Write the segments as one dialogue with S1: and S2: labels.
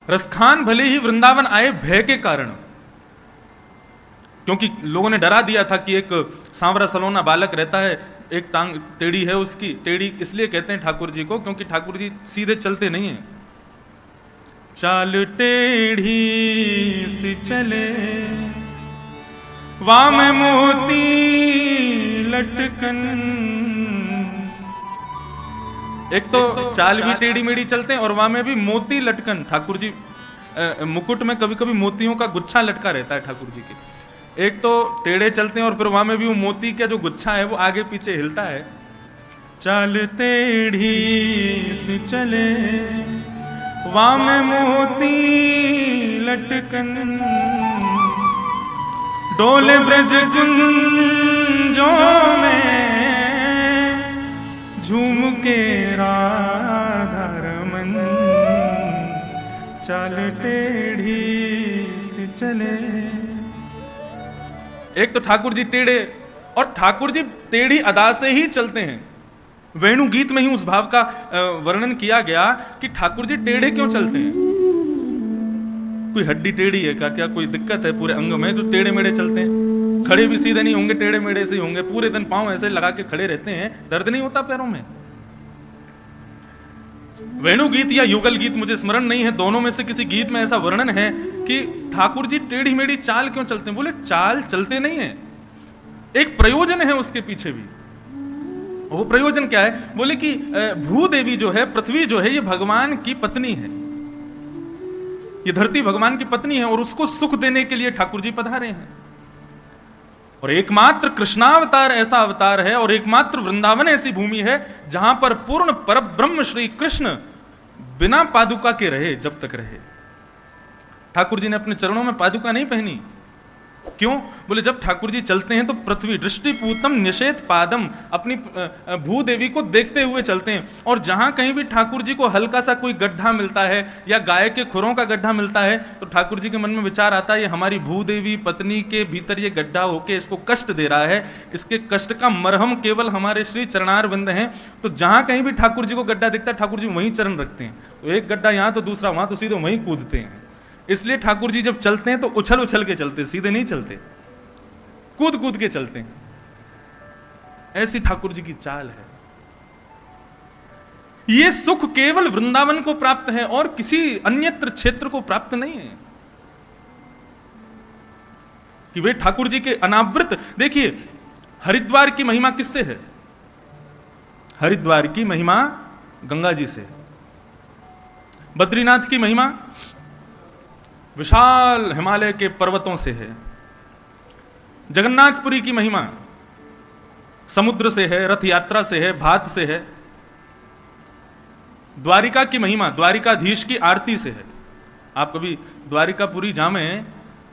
S1: रसखान भले ही वृंदावन आए भय के कारण, क्योंकि लोगों ने डरा दिया था कि एक सांवरा सलोना बालक रहता है, एक टांग टेढ़ी है उसकी। टेढ़ी इसलिए कहते हैं ठाकुर जी को क्योंकि ठाकुर जी सीधे चलते नहीं हैं। चाल टेढ़ी सी चले वाम मोती लटकन। एक तो चाल भी टेढ़ी मेढ़ी चलते हैं और वहां में भी मोती लटकन। ठाकुर जी मुकुट में कभी कभी मोतियों का गुच्छा लटका रहता है ठाकुर जी के। एक तो टेढ़े चलते हैं और फिर वहां में भी वो मोती का जो गुच्छा है वो आगे पीछे हिलता है। चाल टेढ़ी सी चले वाम मोती लटकन, डोले ब्रज कुंजों में झूम के राधा रमन। चाल टेढ़ी से चले। एक तो ठाकुर जी टेढ़े, और ठाकुर जी टेढ़ी अदा से ही चलते हैं। वेणु गीत में ही उस भाव का वर्णन किया गया कि ठाकुर जी टेढ़े क्यों चलते हैं। कोई हड्डी टेढ़ी है क्या कोई दिक्कत है पूरे अंग में जो टेढ़े मेढ़े चलते हैं? खड़े भी सीधे नहीं होंगे, टेढ़े मेढ़े से ही होंगे। पूरे दिन पांव ऐसे लगा के खड़े रहते हैं, दर्द नहीं होता पैरों में? वेणु गीत या युगल गीत मुझे स्मरण नहीं है, दोनों में से किसी गीत में ऐसा वर्णन है कि ठाकुर जी टेढ़ी मेढ़ी चाल क्यों चलते हैं। बोले चाल चलते नहीं है, एक प्रयोजन है उसके पीछे भी। वो प्रयोजन क्या है? बोले कि भूदेवी जो है, पृथ्वी जो है, ये भगवान की पत्नी है। ये धरती भगवान की पत्नी है और उसको सुख देने के लिए ठाकुर जी पधारे हैं। और एकमात्र कृष्णावतार ऐसा अवतार है और एकमात्र वृंदावन ऐसी भूमि है जहां पर पूर्ण परब्रह्म श्री कृष्ण बिना पादुका के रहे जब तक रहे। ठाकुर जी ने अपने चरणों में पादुका नहीं पहनी। क्यों? बोले जब ठाकुर जी चलते हैं तो पृथ्वी दृष्टिपूतम निषेध पादम, अपनी भूदेवी को देखते हुए चलते हैं। और जहां कहीं भी ठाकुर जी को हल्का सा कोई गड्ढा मिलता है या गाय के खुरों का गड्ढा मिलता है तो ठाकुर जी के मन में विचार आता है ये हमारी भूदेवी पत्नी के भीतर ये गड्ढा होके इसको कष्ट दे रहा है, इसके कष्ट का मरहम केवल हमारे श्री चरणार बिंद हैं। तो जहां कहीं भी ठाकुर जी को गड्ढा दिखता है ठाकुर जी वहीं चरण रखते हैं। तो एक गड्ढा यहां तो दूसरा वहां, तो सीधे वहीं कूदते हैं। इसलिए ठाकुर जी जब चलते हैं तो उछल उछल के चलते, सीधे नहीं चलते, कूद कूद के चलते हैं। ऐसी ठाकुर जी की चाल है। ये सुख केवल वृंदावन को प्राप्त है और किसी अन्यत्र क्षेत्र को प्राप्त नहीं है कि वे ठाकुर जी के अनावृत। देखिए हरिद्वार की महिमा किससे है? हरिद्वार की महिमा गंगा जी से। बद्रीनाथ की महिमा विशाल हिमालय के पर्वतों से है। जगन्नाथपुरी की महिमा समुद्र से है, रथ यात्रा से है, भात से है। द्वारिका की महिमा द्वारिकाधीश की आरती से है। आप कभी द्वारिकापुरी जामे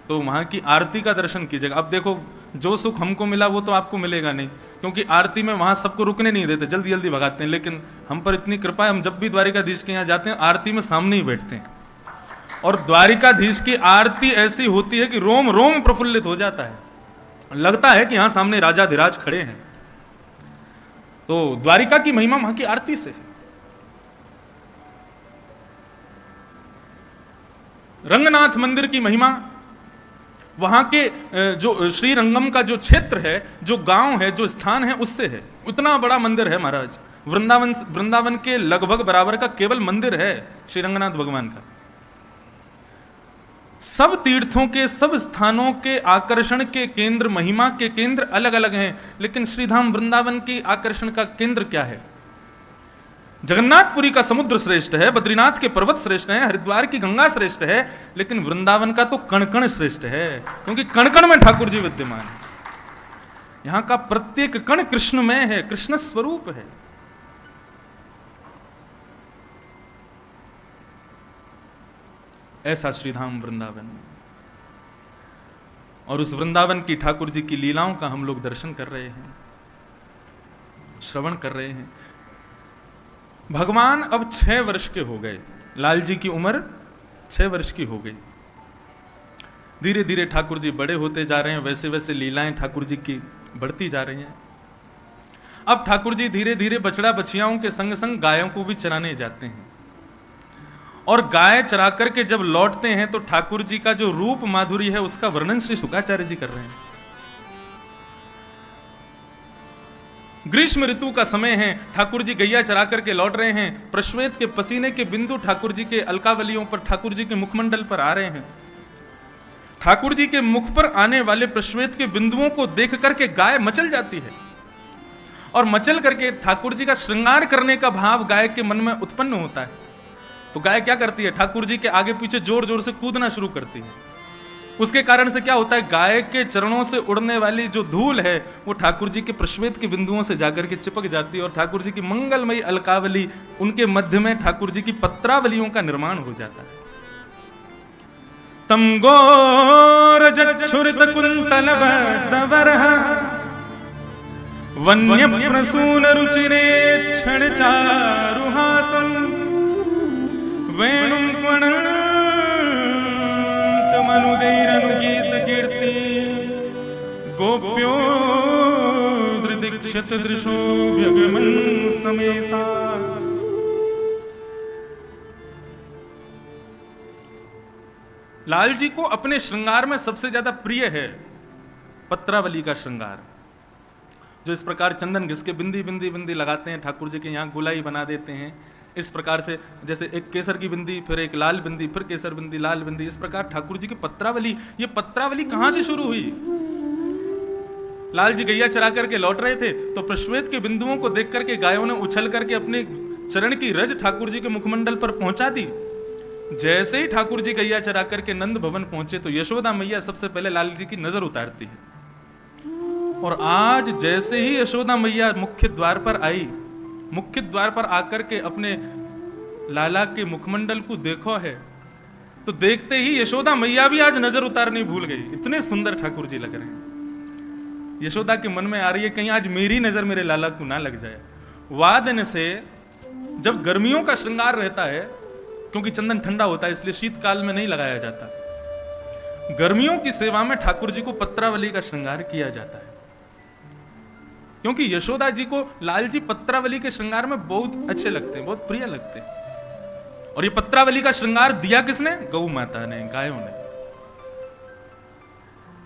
S1: तो वहां की आरती का दर्शन कीजिएगा। अब देखो जो सुख हमको मिला वो तो आपको मिलेगा नहीं, क्योंकि आरती में वहां सबको रुकने नहीं देते, जल्दी जल्दी भगाते हैं। लेकिन हम पर इतनी कृपा है, हम जब भी द्वारिकाधीश के यहाँ जाते हैं आरती में सामने ही बैठते हैं। और द्वारिकाधीश की आरती ऐसी होती है कि रोम रोम प्रफुल्लित हो जाता है, लगता है कि यहां सामने राजाधिराज खड़े हैं। तो द्वारिका की महिमा वहां की आरती से। रंगनाथ मंदिर की महिमा वहां के जो श्री रंगम का जो क्षेत्र है, जो गांव है, जो स्थान है, उससे है। उतना बड़ा मंदिर है महाराज। वृंदावन के लगभग बराबर का केवल मंदिर है श्री रंगनाथ भगवान का। सब तीर्थों के, सब स्थानों के आकर्षण के केंद्र, महिमा के केंद्र अलग अलग हैं, लेकिन श्रीधाम वृंदावन की आकर्षण का केंद्र क्या है? जगन्नाथपुरी का समुद्र श्रेष्ठ है, बद्रीनाथ के पर्वत श्रेष्ठ है, हरिद्वार की गंगा श्रेष्ठ है, लेकिन वृंदावन का तो कण-कण श्रेष्ठ है, क्योंकि कण-कण में ठाकुर जी विद्यमान है। यहां का प्रत्येक कण कृष्णमय है, कृष्ण स्वरूप है। ऐसा श्रीधाम वृंदावन। और उस वृंदावन की ठाकुर जी की लीलाओं का हम लोग दर्शन कर रहे हैं, श्रवण कर रहे हैं। भगवान अब 6 वर्ष के हो गए। लाल जी की उम्र 6 वर्ष की हो गई। धीरे धीरे ठाकुर जी बड़े होते जा रहे हैं, वैसे वैसे लीलाएं ठाकुर जी की बढ़ती जा रही हैं। अब ठाकुर जी धीरे धीरे बछड़ा बछियाओं के संग संग गायों को भी चराने जाते हैं। और गाय चरा करके जब लौटते हैं तो ठाकुर जी का जो रूप माधुरी है उसका वर्णन श्री शुकाचार्य जी कर रहे हैं। ग्रीष्म ऋतु का समय है, ठाकुर जी गैया चरा करके लौट रहे हैं, प्रश्वेत के पसीने के बिंदु ठाकुर जी के अलकावलियों पर, ठाकुर जी के मुखमंडल पर आ रहे हैं। ठाकुर जी के मुख पर आने वाले प्रश्वेत के बिंदुओं को देख करके गाय मचल जाती है और मचल करके ठाकुर जी का श्रृंगार करने का भाव गाय के मन में उत्पन्न होता है। तो गाय क्या करती है, ठाकुर जी के आगे पीछे जोर जोर से कूदना शुरू करती है। उसके कारण से क्या होता है, गाय के चरणों से उड़ने वाली जो धूल है वो ठाकुर जी के प्रश्वेत के बिंदुओं से जाकर के चिपक जाती है और ठाकुर जी की मंगलमयी अलकावली, उनके मध्य में ठाकुर जी की पत्रावलियों का निर्माण हो जाता है। तम गोर जच्छुरित कुंतल बदवरः वन्य प्रसून रुचिरे क्षण चारुहासं वेणुं मनुगैरनुगीत कीर्ति गोप्यो दृदीक्षत दृशो व्यगमन समेता। लाल जी को अपने श्रृंगार में सबसे ज्यादा प्रिय है पत्रावली का श्रृंगार, जो इस प्रकार चंदन घिस के बिंदी बिंदी बिंदी लगाते हैं, ठाकुर जी के यहाँ गुलाई बना देते हैं। इस प्रकार से जैसे एक केसर की बिंदी, फिर एक लाल बिंदी, फिर केसर बिंदी, लाल बिंदी, इस प्रकार ठाकुर जी की पत्रावली। ये पत्रावली कहां से शुरू हुई? लाल जी गैया चरा करके लौट रहे थे तो प्रश्वेत के बिंदुओं को देख करके गायों ने उछल करके अपने चरण की रज ठाकुर जी के मुखमंडल पर पहुंचा दी। जैसे ही ठाकुर जी गैया चरा करके नंद भवन पहुंचे तो यशोदा मैया सबसे पहले लाल जी की नजर उतारती है। और आज जैसे ही यशोदा मैया मुख्य द्वार पर आई, मुख्य द्वार पर आकर के अपने लाला के मुखमंडल को देखो है, तो देखते ही यशोदा मैया भी आज नजर उतारनी भूल गई। इतने सुंदर ठाकुर जी लग रहे हैं। यशोदा के मन में आ रही है कहीं आज मेरी नजर मेरे लाला को ना लग जाए। वादन से जब गर्मियों का श्रृंगार रहता है, क्योंकि चंदन ठंडा होता है इसलिए शीतकाल में नहीं लगाया जाता, गर्मियों की सेवा में ठाकुर जी को पत्रावली का श्रृंगार किया जाता है। क्योंकि यशोदा जी को लाल जी पत्रावली के श्रृंगार में बहुत अच्छे लगते हैं, बहुत प्रिय लगते हैं। और ये पत्रावली का श्रृंगार दिया किसने? गौ माता ने, गायों ने।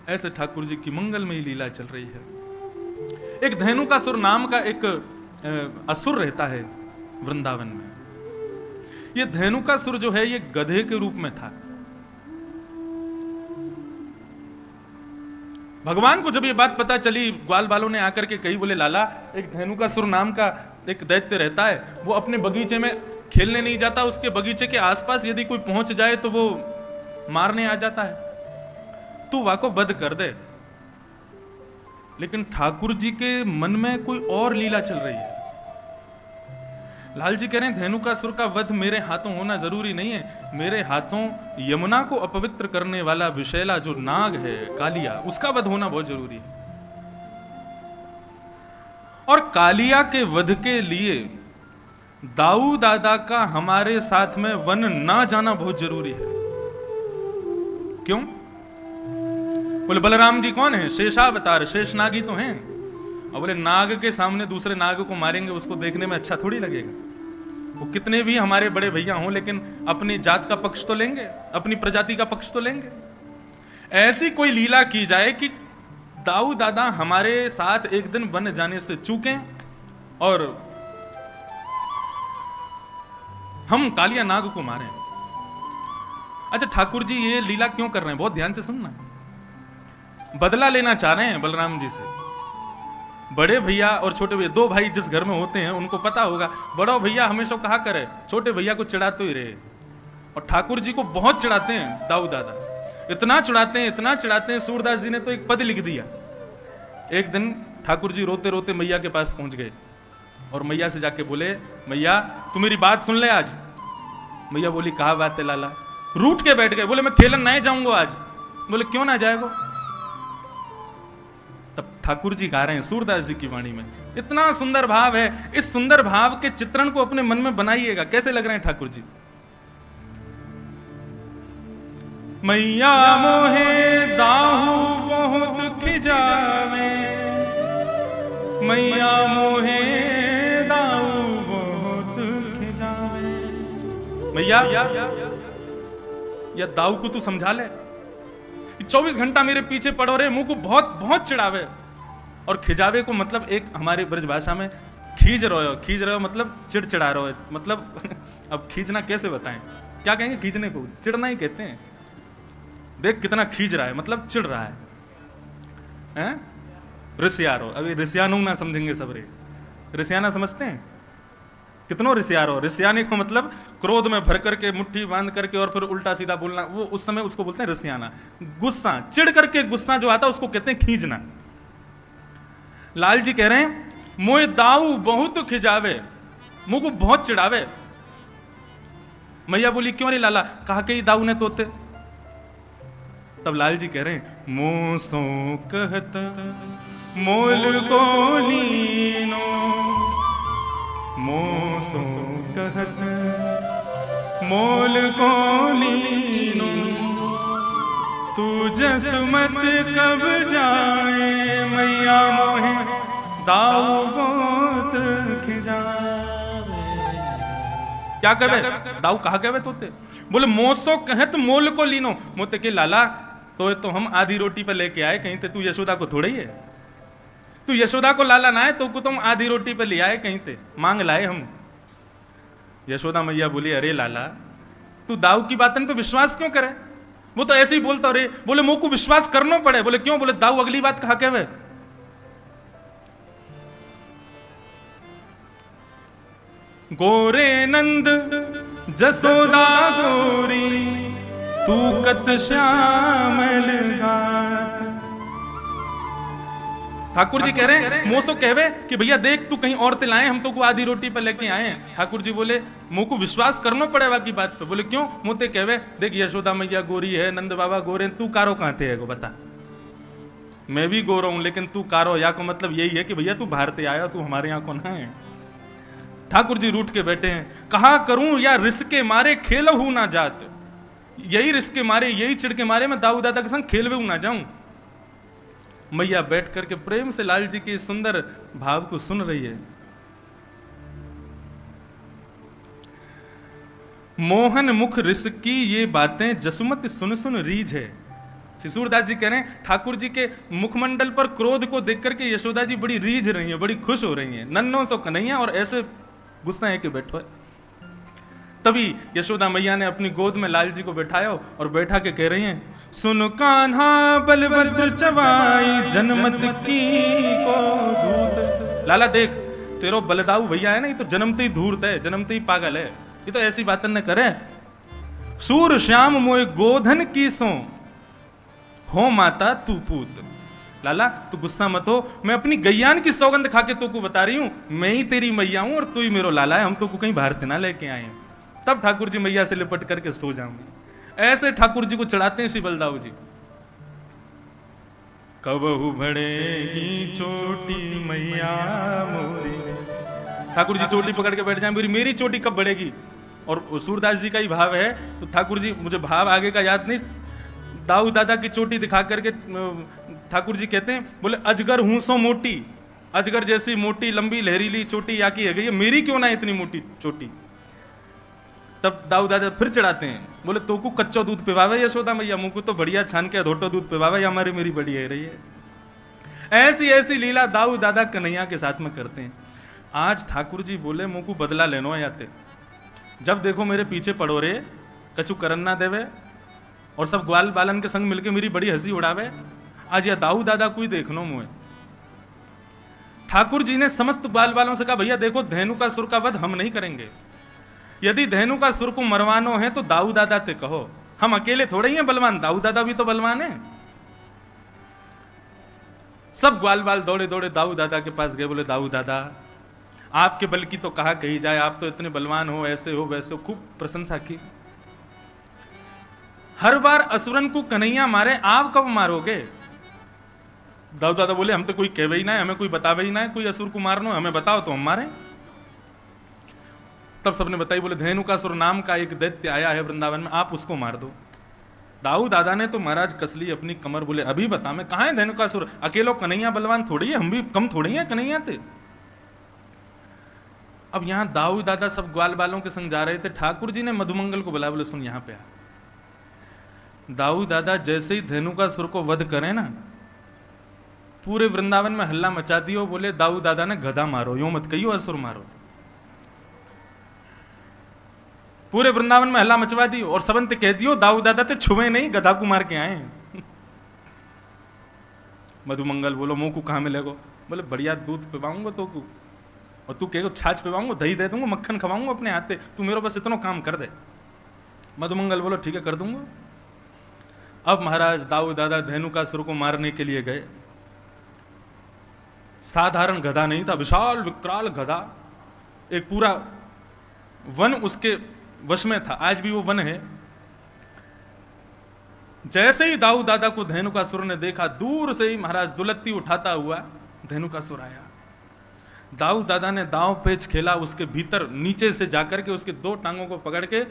S1: ऐसे ठाकुर जी की मंगलमयी लीला चल रही है। एक धेनुकासुर नाम का एक असुर रहता है वृंदावन में। ये धेनुकासुर जो है ये गधे के रूप में था। भगवान को जब ये बात पता चली, ग्वाल बालों ने आकर के कही, बोले लाला एक धेनुकासुर नाम का एक दैत्य रहता है, वो अपने बगीचे में खेलने नहीं जाता, उसके बगीचे के आसपास यदि कोई पहुंच जाए तो वो मारने आ जाता है, तू वाको वध कर दे। लेकिन ठाकुर जी के मन में कोई और लीला चल रही है। लाल जी कह रहे हैं धेनुकासुर का वध मेरे हाथों होना जरूरी नहीं है, मेरे हाथों यमुना को अपवित्र करने वाला विषैला जो नाग है कालिया, उसका वध होना बहुत जरूरी है। और कालिया के वध के लिए दाऊ दादा का हमारे साथ में वन ना जाना बहुत जरूरी है। क्यों? बोले बलराम जी कौन है? शेषावतार, शेष नाग ही तो हैं। और बोले नाग के सामने दूसरे नाग को मारेंगे, उसको देखने में अच्छा थोड़ी लगेगा। वो कितने भी हमारे बड़े भैया हों, लेकिन अपनी जात का पक्ष तो लेंगे, अपनी प्रजाति का पक्ष तो लेंगे। ऐसी कोई लीला की जाए कि दाऊ दादा हमारे साथ एक दिन बन जाने से चूकें और हम कालिया नाग को मारें। अच्छा, ठाकुर जी ये लीला क्यों कर रहे हैं? बहुत ध्यान से सुनना। बदला लेना चाह रहे हैं बलराम जी से। बड़े भैया और छोटे भैया, दो भाई जिस घर में होते हैं उनको पता होगा, बड़ा भैया हमेशा कहा करे छोटे भैया को चिढ़ाते ही रहे। और ठाकुर जी को बहुत चिढ़ाते हैं दाऊ दादा, इतना चिढ़ाते हैं, इतना चिढ़ाते हैं, सूरदास जी ने तो एक पद लिख दिया। एक दिन ठाकुर जी रोते रोते मैया के पास पहुंच गए और मैया से जाके बोले, मैया तू मेरी बात सुन ले आज। मैया बोली कहा बात है लाला? रूठ के बैठ गए, बोले मैं खेलन नहीं जाऊंगा आज। बोले क्यों ना जाएगा? तब ठाकुर जी गा रहे हैं सूरदास जी की वाणी में, इतना सुंदर भाव है। इस सुंदर भाव के चित्रण को अपने मन में बनाइएगा। कैसे लग रहे हैं ठाकुर जी? मैया मोहे दाहू बहुत खिजावे, मैया मोहे दाहू बहुत खिजावे। भैया या दाऊ को तू समझा ले, 24 घंटा मेरे पीछे पड़ो रे, मुंह को बहुत बहुत चिढ़ावे। और खिजावे को मतलब एक हमारी ब्रज भाषा में खींच रहे हो मतलब चिड़चिड़ा रहे हो, मतलब अब खींचना कैसे बताएं, क्या कहेंगे खींचने को? चिढ़ना ही कहते हैं। देख कितना खींच रहा है, मतलब चिढ़ रहा है? रिसियारो, अभी रिसियानो ना समझेंगे सब रे। रिसियाना समझते हैं? कितनों रिसियारो, रिसियाने को मतलब क्रोध में भर करके मुट्ठी बांध करके और फिर उल्टा सीधा बोलना, वो उस समय उसको बोलते हैं रिसियाना। गुस्सा, चिढ़ करके गुस्सा जो आता है उसको कहते हैं खींचना। लाल जी कह रहे हैं मोए दाऊ बहुत खिजावे, मुंह को बहुत चिढ़ावे। मैया बोली क्यों रे लाला? कहा के ही दाऊ ने तोते। तब लाल जी कह रहे हैं मुंह सो कहत मोल को लीनो, मुंह सो कहत मोल को लीनो, तू जसमत कब जाए मैया मोहे दाऊ बहुत खिजावे। क्या कहे दाऊ? कहा कहे तोते? बोले मोसो कहत मोल को लीनो, मोते के लाला तो हम आधी रोटी पे लेके आए, कहीं ते तू यशोदा को थोड़ा ही है, तू यशोदा को लाला ना है तो को तुम आधी रोटी पे ले आए, कहीं ते मांग लाए हम। यशोदा मैया बोली अरे लाला तू दाऊ की बातन पे विश्वास क्यों करे? वो तो ऐसे ही बोलता रे। बोले मुंह को विश्वास करना पड़े। बोले क्यों? बोले दाऊ अगली बात कहा कहवे, गोरे नंद जसोदा गोरी तू कत श्यामल घात। ठाकुर जी कह रहे हैं मोसो कहवे कि भैया देख तू कहीं और लाए, हम तो को आधी रोटी पे लेके आए हैं। ठाकुर जी बोले मुंह को विश्वास करना पड़ेगा की बात पे। बोले क्यों? मोते कहवे देख यशोदा मैया गोरी है, नंद बाबा गोरे, तू कारो कहां थे को बता। मैं भी गोरा हूं लेकिन तू कारो, या को मतलब यही है कि भैया तू भारत आया, तू हमारे यहाँ को ना है। ठाकुर जी रूठ के बैठे हैं, कहा करूं या रिस्क मारे खेल हूं ना जात। यही रिस्क मारे, यही चिढ़ के मारे मैं दाऊ दादा के संग खेलवे हूं ना जाऊं। मैया बैठ करके प्रेम से लाल जी के सुंदर भाव को सुन रही है। मोहन मुख रिस्की ये बातें जसुमत सुन सुन रीझ है। शिशुरदास जी कह रहे हैं ठाकुर जी के मुखमंडल पर क्रोध को देख करके यशोदा जी बड़ी रीझ रही है, बड़ी खुश हो रही हैं। नन्नो सो कन्हैया और ऐसे गुस्सा है कि बैठो है। तभी यशोदा मैया ने अपनी गोद में लाल जी को बैठाया और बैठा के कह रही हैं सुन कान्हा बलभद्र चवाई जनमत की को धूत। लाला देख तेरो बलदाऊ भैया है ना, ये तो जन्मते ही धूर्त है, जन्मते ही पागल है, ये तो ऐसी बातन न करे। सूर श्याम मोए गोधन की सो हो माता तू पूत। लाला तू गुस्सा मत हो, मैं अपनी गैयान की सौगंध खा के तो को बता रही हूं, मैं ही तेरी मैया हूं और तू ही मेरो लाला है, हम तो को कहीं भारत ना लेके आए हैं। तब ठाकुर जी मैया से लिपट करके सो जाऊंगी। ऐसे ठाकुर जी को चढ़ाते हैं श्री बलदाऊ जी। कबहू बढ़ेगी चोटी मैया मोरी। ठाकुर जी चोटी पकड़ के बैठ जाए, मेरी चोटी कब बढ़ेगी? और सूरदास जी का ही भाव है, तो ठाकुर जी मुझे भाव आगे का याद नहीं, दाऊ दादा की चोटी दिखा करके ठाकुर जी कहते हैं बोले अजगर हूं सो मोटी, अजगर जैसी मोटी लंबी लहरीली चोटी या की है गई, मेरी क्यों ना इतनी मोटी चोटी। तब दाऊ दादा फिर चढ़ाते हैं, बोले तो को कच्चो दूध पिवावे यशोदा मैया, मुंह को तो बढ़िया छान के धोटो दूध पिवावे, हमारी मेरी बड़ी है रही है। ऐसी ऐसी लीला दाऊ दादा कन्हैया के साथ में करते हैं। आज ठाकुर जी बोले मुंह को बदला लेनो आते, जब देखो मेरे पीछे पड़ो रे, कछु करन ना देवे और सब ग्वाल बालन के संग मिलके मेरी बड़ी हंसी उड़ावे। आज या दाऊ दादा को ही देखनो मुझे। ठाकुर जी ने समस्त ग्वाल बालों से कहा भैया देखो धेनु का सुर का वध हम नहीं करेंगे, यदि धेनु का सुर को मरवानो है तो दाऊ दादा ते कहो, हम अकेले थोड़े ही हैं बलवान, दाऊ दादा भी तो बलवान है। सब ग्वाल बाल दौड़े दौड़े दाऊ दादा के पास गए, बोले दाऊ दादा आपके बल की तो कहा कही जाए, आप तो इतने बलवान हो, ऐसे हो वैसे हो, खूब प्रशंसा की। हर बार असुरन को कन्हैया मारे, आप कब मारोगे? दाऊ दादा बोले हम तो कोई कहवे ही ना है, हमें कोई बतावे ही ना है कोई असुर को मारनो, हमें बताओ तो हम मारे। तब सबने बताई, बोले धेनुकासुर नाम का एक दैत्य आया है वृंदावन में, आप उसको मार दो। दाऊ दादा ने तो महाराज कसली अपनी कमर, बोले अभी बता मैं कहां है धेनुकासुर, अकेलो कन्हैया बलवान थोड़ी है, हम भी कम थोड़ी है कन्हैया थे। अब यहां दाऊ दादा सब ग्वाल बालों के संग जा रहे थे। ठाकुर जी ने मधुमंगल को बुलाया, बोले सुन यहां पे आ। दाऊ दादा जैसे ही धेनुकासुर को वध करें ना, पूरे वृंदावन में हल्ला मचा दियो, बोले दाऊ दादा ने गधा मारो, यूं मत कहियो असुर मारो। पूरे वृंदावन में हल्ला मचवा दियो और सबंत कह दियो दाऊ दादा ते छुए नहीं, गधा को मार के आए। मधुमंगल बोलो मुंह को कहां मिलेगो? बोले बढ़िया दूध पिवाऊंगा तो को, और तू कहेगो छाछ पिवाऊंगा, दही दे दूंगा, मक्खन खवाऊंगा अपने हाथ से, तू मेरे बस इतना काम कर दे। मधुमंगल बोलो ठीक है कर दूंगा। अब महाराज दाऊ दादा धेनुकासुर को मारने के लिए गए। साधारण गधा नहीं था, विशाल विकराल गधा, एक पूरा वन उसके वश में था। आज भी वो वन है। जैसे ही दाऊ दादा को धेनुकासुर ने देखा, दूर से ही महाराज दुलत्ती उठाता हुआ धेनुकासुर आया। दाऊ दादा ने दांव पेच खेला, उसके भीतर नीचे से जाकर के उसके दो टांगों को पकड़ के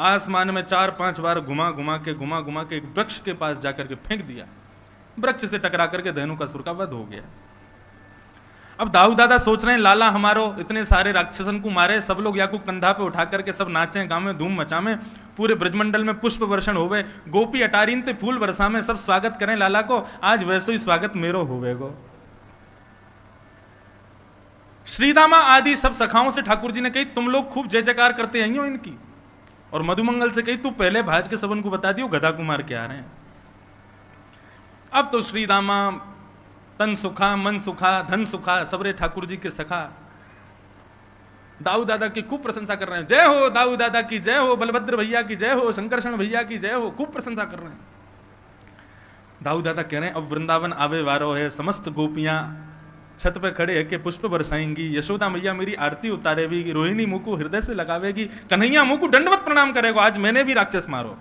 S1: आसमान में 4-5 बार घुमा घुमा के एक वृक्ष के पास जाकर के फेंक दिया। वृक्ष से टकरा करके धेनुकासुर का वध हो गया। अब दाऊ दादा सोच रहे हैं लाला हमारो इतने सारे राक्षसन को मारे, सब लोग या को कंधा पे उठा करके सब नाचे गावे धूम मचावे, पूरे ब्रजमंडल में पुष्प वर्षण होवे, गोपी अटारीन ते फूल बरसा में सब स्वागत करें लाला को, आज वैसे ही स्वागत मेरो होवेगो। श्रीदामा आदि सब सखाओं से ठाकुर जी ने कही तुम लोग खूब जय जयकार करते हैं इनकी, और मधुमंगल से कही तू पहले भाज के सबन को बता दियो गधा कुमार के आ रहे हैं। अब तो श्रीदामा तन सुखा मन सुखा धन सुखा सबरे ठाकुर जी के सखा दाऊ दादा की खूब प्रशंसा कर रहे हैं। जय हो दाऊ दादा की जय हो, बलभद्र भैया की जय हो, शंकरषण भैया की जय हो, खूब प्रशंसा कर रहे हैं। दाऊ दादा कह रहे हैं अब वृंदावन आवे वारो है, समस्त गोपियां छत पे खड़े है के पुष्प बरसाएंगी, यशोदा मैया मेरी आरती उतारेगी, रोहिणी मुंह को हृदय से लगावेगी, कन्हैया मुंह को दंडवत प्रणाम करेगा, आज मैंने भी राक्षस मारो।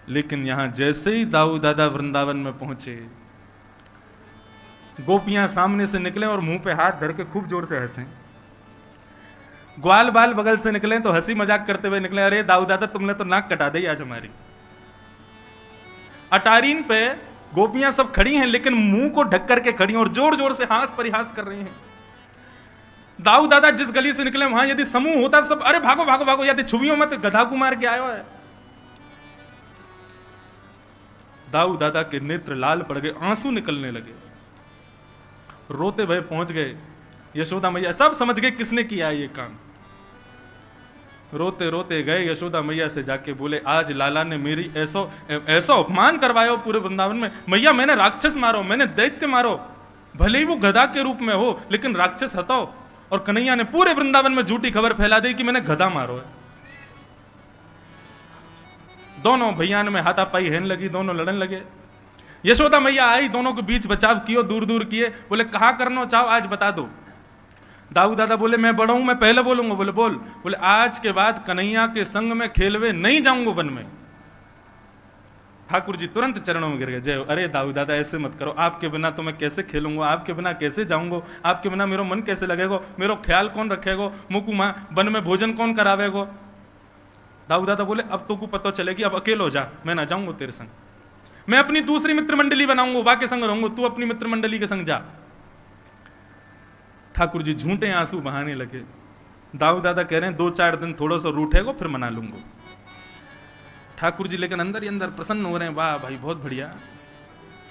S1: लेकिन यहां जैसे ही दाऊ दादा वृंदावन में पहुंचे, गोपियां सामने से निकले और मुंह पे हाथ धर के खूब जोर से हंसे। ग्वाल बाल बगल से निकले तो हंसी मजाक करते हुए निकले, अरे दाऊ दादा तुमने तो नाक कटा दी आज हमारी। अटारीन पे गोपियां सब खड़ी हैं लेकिन मुंह को ढक करके खड़ी हैं और जोर जोर से हास परिहास कर रही हैं। दाऊ दादा जिस गली से निकले वहां यदि समूह होता सब अरे भागो भागो भागो, यदि छुबियों में तो गधा को मार के आयो है। दाऊ दादा के नेत्र लाल पड़ गए, आंसू निकलने लगे, रोते भय पहुंच गए। यशोदा मैया सब समझ गए किसने किया ये काम। रोते रोते गए यशोदा मैया से जाके बोले आज लाला ने मेरी ऐसा अपमान करवाया पूरे वृंदावन में। मैया मैंने राक्षस मारो, मैंने दैत्य मारो, भले ही वो गधा के रूप में हो लेकिन राक्षस हटाओ। और कन्हैया ने पूरे वृंदावन में झूठी खबर फैला दी कि मैंने गधा मारो है। दोनों भैयान में हाथापाई हेन लगी, दोनों लड़न लगे। यशोदा मैया आई, दोनों के बीच बचाव कियो, दूर दूर किए। बोले कहा करना चाहो आज बता दो। दाऊ दादा बोले मैं बड़ा हूं, मैं पहले बोलूंगा। बोले बोल। बोले आज के बाद कन्हैया के संग में खेलवे नहीं जाऊंगा वन में। ठाकुर जी तुरंत चरणों में गिर गए। जय। अरे दाऊ दादा ऐसे मत करो, आपके बिना तो मैं कैसे खेलूंगा, आपके बिना कैसे जाऊंगा, आपके बिना मेरा मन कैसे लगेगा, मेरा ख्याल कौन रखेगो, मुकुमा वन में भोजन कौन करावेगो। दाऊ दादा बोले अब तो को पता चलेगी, अब अकेले हो जा, मैं ना जाऊंगा तेरे संग, मैं अपनी दूसरी मित्र मंडली बनाऊंगा, वाके संग रहूंगा, तू अपनी मित्र मंडली के संग जा। ठाकुर जी झूठे आंसू बहाने लगे। दाऊ दादा कह रहे हैं 2-4 दिन थोड़ा सा रूठेगा फिर मना लूंगा। ठाकुर जी लेकिन अंदर ही अंदर प्रसन्न हो रहे हैं, वाह भाई बहुत बढ़िया,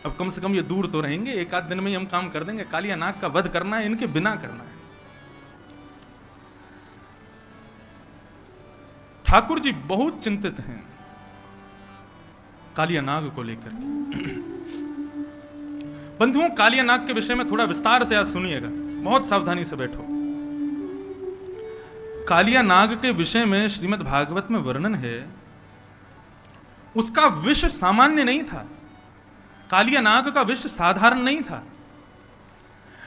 S1: अब कम से कम ये दूर तो रहेंगे, 1 आध दिन में ही हम काम कर देंगे। कालिया नाग का वध करना है, इनके बिना करना है। ठाकुर जी बहुत चिंतित हैं कालिया नाग को लेकर। बंधुओं कालिया नाग के विषय में थोड़ा विस्तार से आज सुनिएगा, बहुत सावधानी से बैठो। कालिया नाग के विषय में श्रीमद् भागवत में वर्णन है, उसका विष सामान्य नहीं था, कालिया नाग का विष साधारण नहीं था।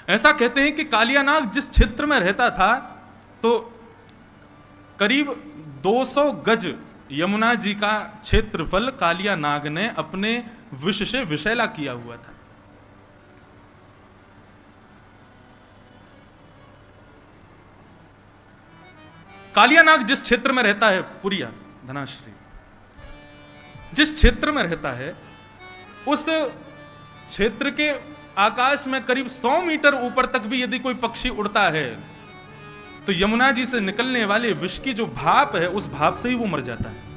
S1: ऐसा कहते हैं कि कालिया नाग जिस क्षेत्र में रहता था तो करीब 200 गज यमुना जी का क्षेत्रफल कालिया नाग ने अपने विष से विषैला किया हुआ था। कालिया नाग जिस क्षेत्र में रहता है, पुरिया धनाश्री जिस क्षेत्र में रहता है, उस क्षेत्र के आकाश में करीब 100 मीटर ऊपर तक भी यदि कोई पक्षी उड़ता है तो यमुना जी से निकलने वाले विष की जो भाप है उस भाप से ही वो मर जाता है।